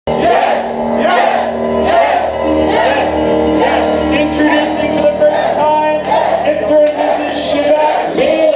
Yes! Yes! Yes! Yes! Yes! Introducing for the first time, Mr. and Mrs. Shivak Bailey.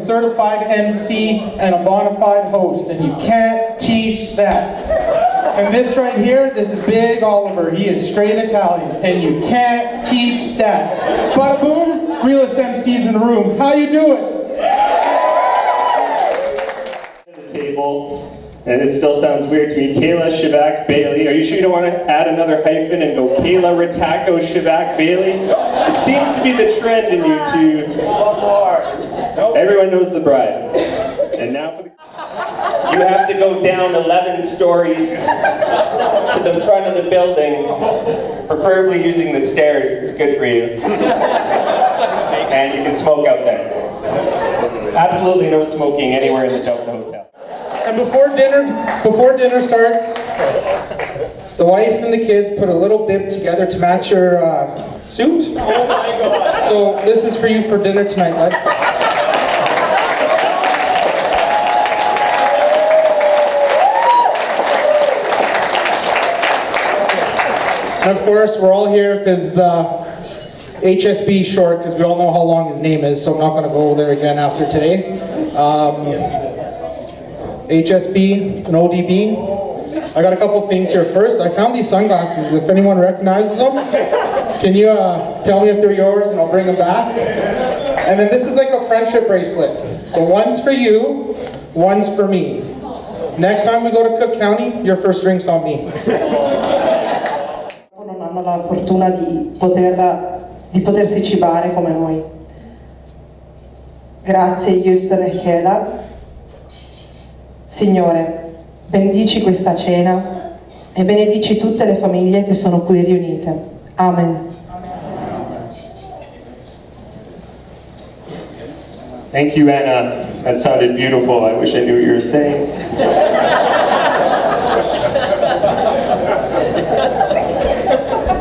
Certified MC and a bona fide host, and you can't teach that. And this right here, this is Big Oliver. He is straight Italian, and you can't teach that. Bada boom, realest MCs in the room. How you doing? The table, and it still sounds weird to me. Kayla Shivak Bailey. Are you sure you don't want to add another hyphen and go Kayla Ritako Shivak Bailey? It seems to be the trend in you two. One more. Everyone knows the bride. And now for the... You have to go down 11 stories to the front of the building, preferably using the stairs. It's good for you. And you can smoke out there. Absolutely no smoking anywhere in the Delta Hotel. And before dinner starts, the wife and the kids put a little bib together to match your suit. Oh my God. So this is for you for dinner tonight, bud. And of course, we're all here because HSB is short, because we all know how long his name is, so I'm not going to go there again after today. HSB and ODB. I got a couple things here. First, I found these sunglasses. If anyone recognizes them, can you tell me if they're yours and I'll bring them back? And then this is like a friendship bracelet. So one's for you, one's for me. Next time we go to Cook County, your first drink's on me. Non hanno la fortuna di potersi cibare come noi. Grazie Houston e Kayla. Signore, benedici questa cena e benedici tutte le famiglie che sono qui riunite. Amen. Thank you, Anna. That sounded beautiful. I wish I knew what you were saying.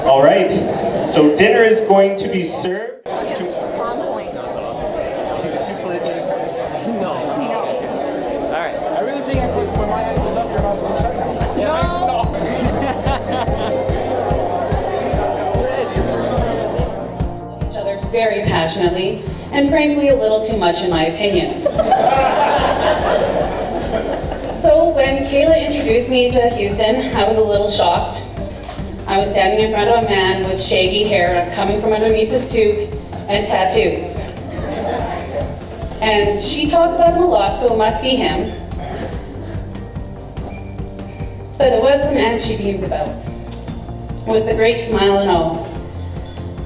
All right, so dinner is going to be served. Very passionately, and frankly a little too much in my opinion. So when Kayla introduced me to Houston, I was a little shocked. I was standing in front of a man with shaggy hair coming from underneath his toque and tattoos. And she talked about him a lot, so it must be him. But it was the man she beamed about, with a great smile and all.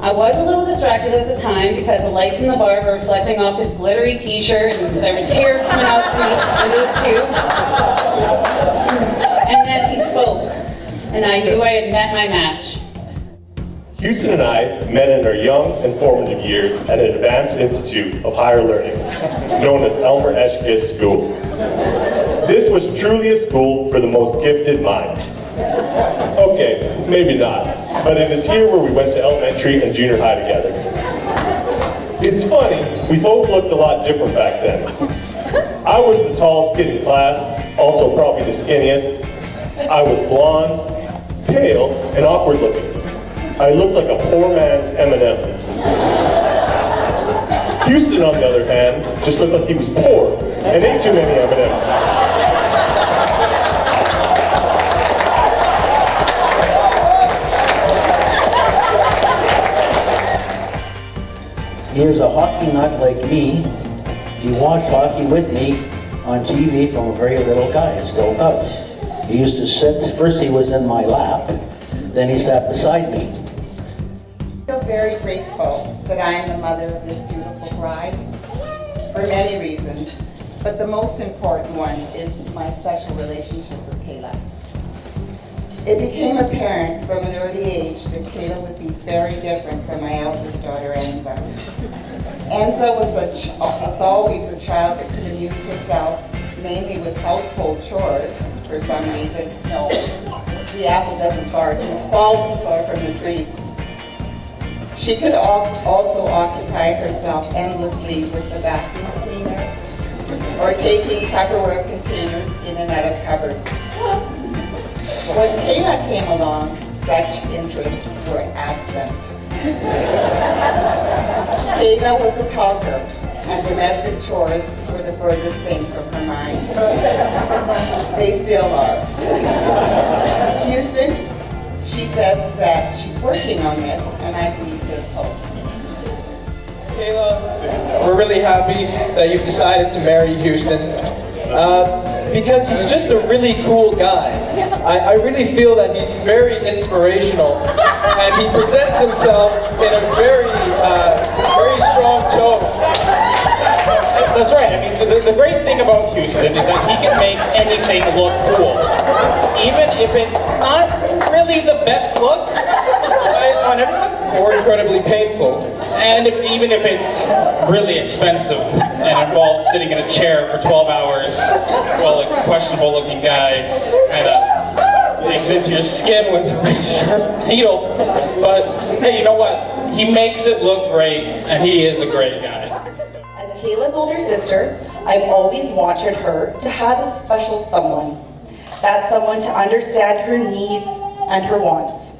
I was a little distracted at the time because the lights in the bar were reflecting off his glittery t-shirt and there was hair coming out from under his tube. And then he spoke, and I knew I had met my match. Houston and I met in our young and formative years at an advanced institute of higher learning, known as Elmer Eschkes School. This was truly a school for the most gifted minds. Okay, maybe not, but it is here where we went to elementary and junior high together. It's funny, we both looked a lot different back then. I was the tallest kid in class, also probably the skinniest. I was blonde, pale, and awkward looking. I looked like a poor man's M&M. Houston, on the other hand, just looked like he was poor and ate too many M&Ms. He is a hockey nut like me. He watched hockey with me on TV from a very little guy, and still does. He used to sit, first he was in my lap, then he sat beside me. I feel very grateful that I am the mother of this beautiful bride for many reasons, but the most important one is my special relationship with Kayla. It became apparent from an early age that Kayla would be very different from my eldest daughter, Enza. Enza was always a child that could amuse herself, mainly with household chores. For some reason, no, the apple doesn't fall too far from the tree. She could also occupy herself endlessly with the vacuum cleaner or taking Tupperware containers in and out of cupboards. When Kayla came along, such interests were absent. Kayla was a talker, and domestic chores were the furthest thing from her mind. They still are. Houston, she says that she's working on this, and I believe there's hope. Kayla, we're really happy that you've decided to marry Houston. Because he's just a really cool guy. I really feel that he's very inspirational, and he presents himself in a very strong tone. That's right. I mean, the great thing about Houston is that he can make anything look cool, even if it's not really the best look on everyone, or incredibly painful, and even if it's really expensive and involves sitting in a chair for 12 hours while a questionable-looking guy kind of digs into your skin with a sharp needle. But hey, you know what? He makes it look great, and he is a great guy. As Kayla's older sister, I've always wanted her to have a special someone. That someone to understand her needs and her wants.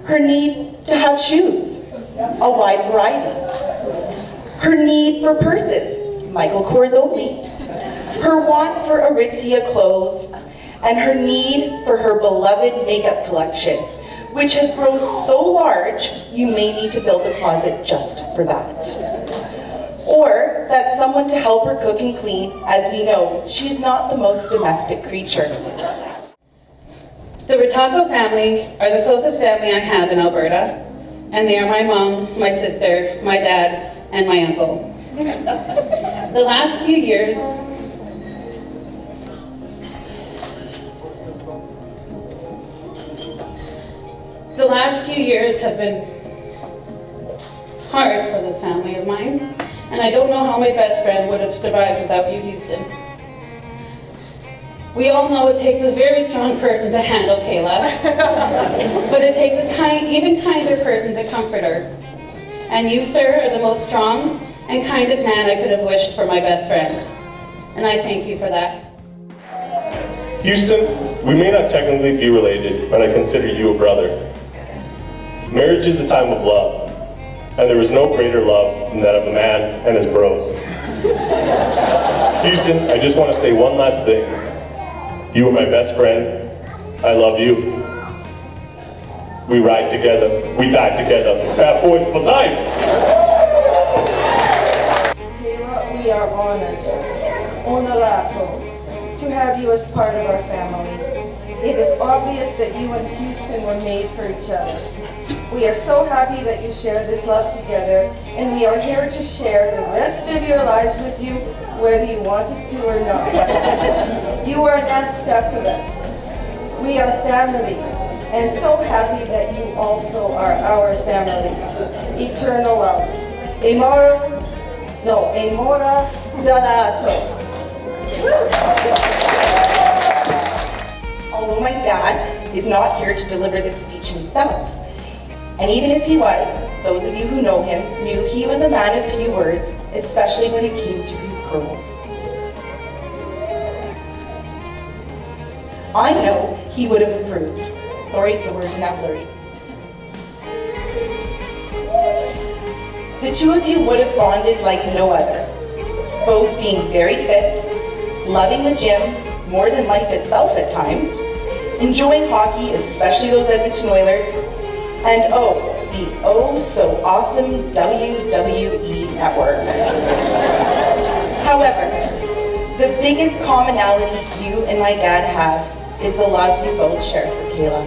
Her need to have shoes, a wide variety. Her need for purses, Michael Kors only. Her want for Aritzia clothes, and her need for her beloved makeup collection, which has grown so large, you may need to build a closet just for that. Or that someone to help her cook and clean, as we know, she's not the most domestic creature. The Retaco family are the closest family I have in Alberta, and they are my mom, my sister, my dad, and my uncle. The last few years have been hard for this family of mine, and I don't know how my best friend would have survived without you, Houston. We all know it takes a very strong person to handle Kayla, but it takes a even kinder person to comfort her. And you, sir, are the most strong and kindest man I could have wished for my best friend. And I thank you for that. Houston, we may not technically be related, but I consider you a brother. Marriage is the time of love, and there is no greater love than that of a man and his bros. Houston, I just want to say one last thing. You are my best friend. I love you. We ride together. We die together. Bad boys for life. Kayla, we are honored, onorato, to have you as part of our family. It is obvious that you and Houston were made for each other. We are so happy that you share this love together, and we are here to share the rest of your lives with you, whether you want us to or not. You are not stuck with us. We are family, and so happy that you also are our family. Eternal love. Amora Donato. Although my dad is not here to deliver this speech himself, and even if he was, those of you who know him knew he was a man of few words, especially when it came to his girls. I know he would have approved. Sorry, the words are now blurry. The two of you would have bonded like no other, both being very fit, loving the gym more than life itself at times, enjoying hockey, especially those Edmonton Oilers, and the so awesome WWE Network. However, the biggest commonality you and my dad have is the love you both share for Kayla.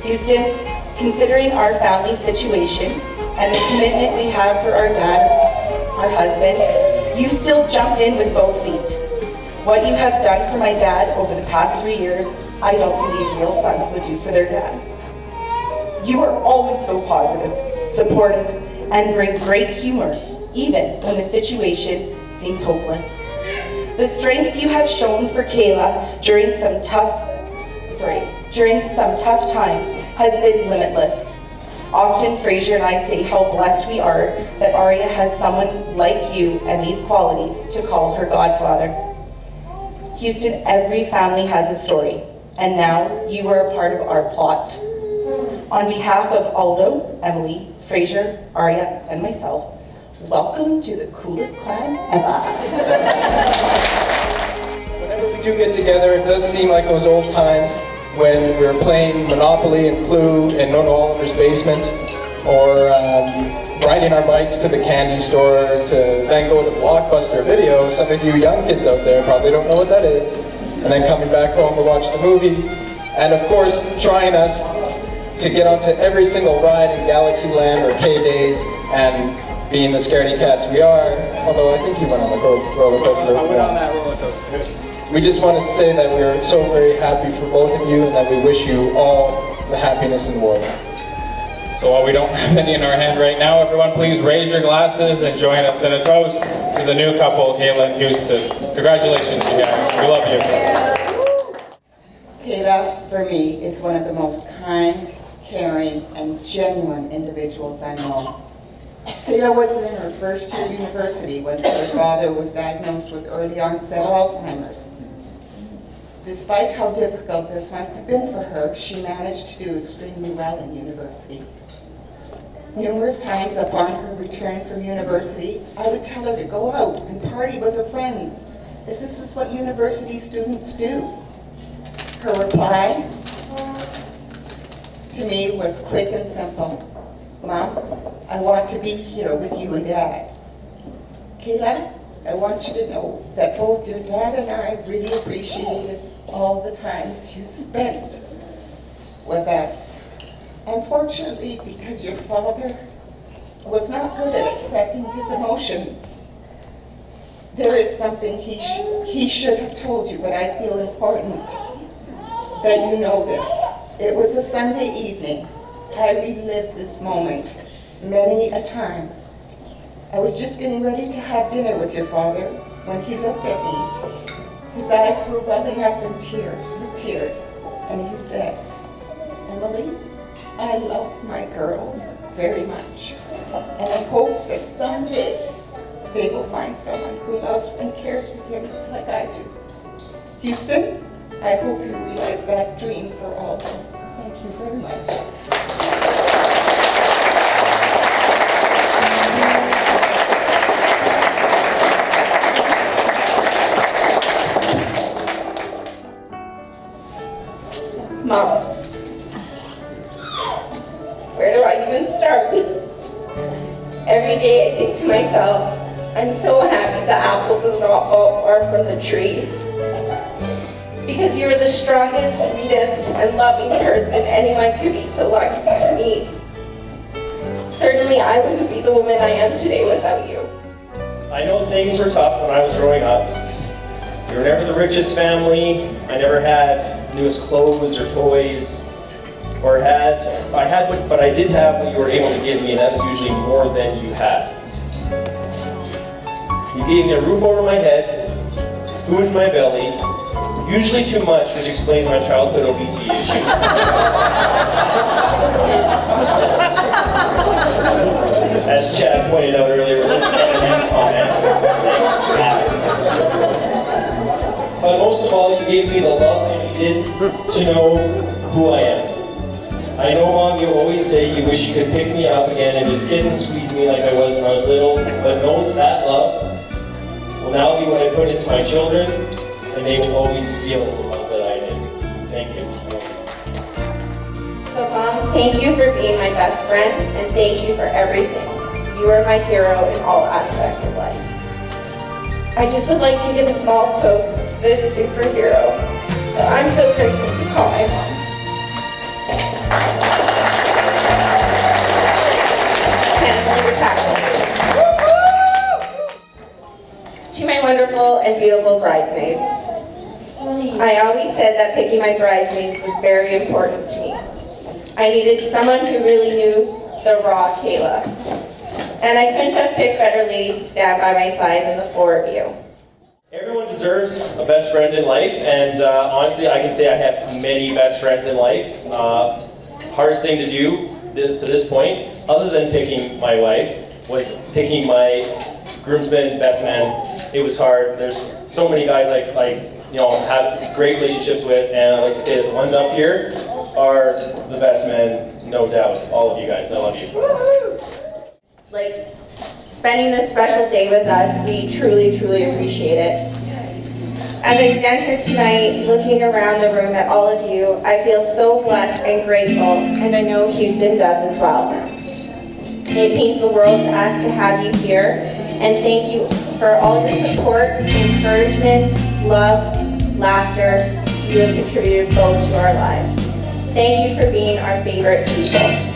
Houston, considering our family situation and the commitment we have for our dad, our husband, you still jumped in with both feet. What you have done for my dad over the past 3 years, I don't believe real sons would do for their dad. You are always so positive, supportive, and bring great humor, even when the situation seems hopeless. The strength you have shown for Kayla during some tough times has been limitless. Often Fraser and I say how blessed we are that Aria has someone like you and these qualities to call her godfather. Houston, every family has a story, and now you are a part of our plot. On behalf of Aldo, Emily, Fraser, Aria, and myself, welcome to the coolest clan ever. Whenever we do get together, it does seem like those old times when we were playing Monopoly and Clue in Nono Oliver's basement, or riding our bikes to the candy store to then go to Blockbuster Video. Some of you young kids out there probably don't know what that is. And then coming back home to watch the movie. And of course, trying us to get onto every single ride in Galaxyland or K-Days, and being the scaredy cats we are, although I think you went on the roller coaster. I went on that roller coaster. We just wanted to say that we are so very happy for both of you and that we wish you all the happiness in the world. So while we don't have any in our hand right now, everyone please raise your glasses and join us in a toast to the new couple, Kayla and Houston. Congratulations, you guys. We love you. Kayla, for me, is one of the most kind, caring, and genuine individuals I know. Kayla was in her first year university when her father was diagnosed with early onset Alzheimer's. Despite how difficult this must have been for her, she managed to do extremely well in university. Numerous times upon her return from university, I would tell her to go out and party with her friends, as this is what university students do. Her reply to me was quick and simple. Mom, I want to be here with you and Dad. Kayla, I want you to know that both your dad and I really appreciated all the times you spent with us. Unfortunately, because your father was not good at expressing his emotions, there is something he should have told you, but I feel important that you know this. It was a Sunday evening. I relived this moment many a time. I was just getting ready to have dinner with your father when he looked at me. His eyes were welling up in tears, and he said, Emily, I love my girls very much, and I hope that someday they will find someone who loves and cares for them like I do. Houston, I hope you realize that dream for all of them. Thank you very much. Mom, where do I even start? Every day I think to myself, I'm so happy the apple does not fall far from the tree. Because you are the strongest, sweetest, and loving person anyone could be so lucky to meet. Certainly I wouldn't be the woman I am today without you. I know things were tough when I was growing up. We were never the richest family. I never had newest clothes or toys, but I did have what you were able to give me, and that was usually more than you had. You gave me a roof over my head, food in my belly, usually too much, which explains my childhood obesity issues. as Chad pointed out earlier, with the comments. But most of all, you gave me the love that you did to know who I am. I know, Mom, you always say you wish you could pick me up again and just kiss and squeeze me like I was when I was little, but know that love will now be what I put into my children, and they will always feel the love that I did. Thank you. So Mom, thank you for being my best friend, and thank you for everything. You are my hero in all aspects of life. I just would like to give a small toast to this superhero that I'm so grateful to call my mom. To my wonderful and beautiful bridesmaids. I always said that picking my bridesmaids was very important to me. I needed someone who really knew the raw Kayla. And I couldn't have picked better ladies to stand by my side than the four of you. Everyone deserves a best friend in life, and honestly, I can say I have many best friends in life. Hardest thing to do to this point, other than picking my wife, was picking my groomsmen, best man. It was hard. There's so many guys have great relationships with, and I like to say that the ones up here are the best men, no doubt. All of you guys, I love you. Like, spending this special day with us, we truly, truly appreciate it. As I stand here tonight, looking around the room at all of you, I feel so blessed and grateful, and I know Houston does as well. It means the world to us to have you here, and thank you for all your support, encouragement, love, laughter you have contributed both to our lives. Thank you for being our favorite people.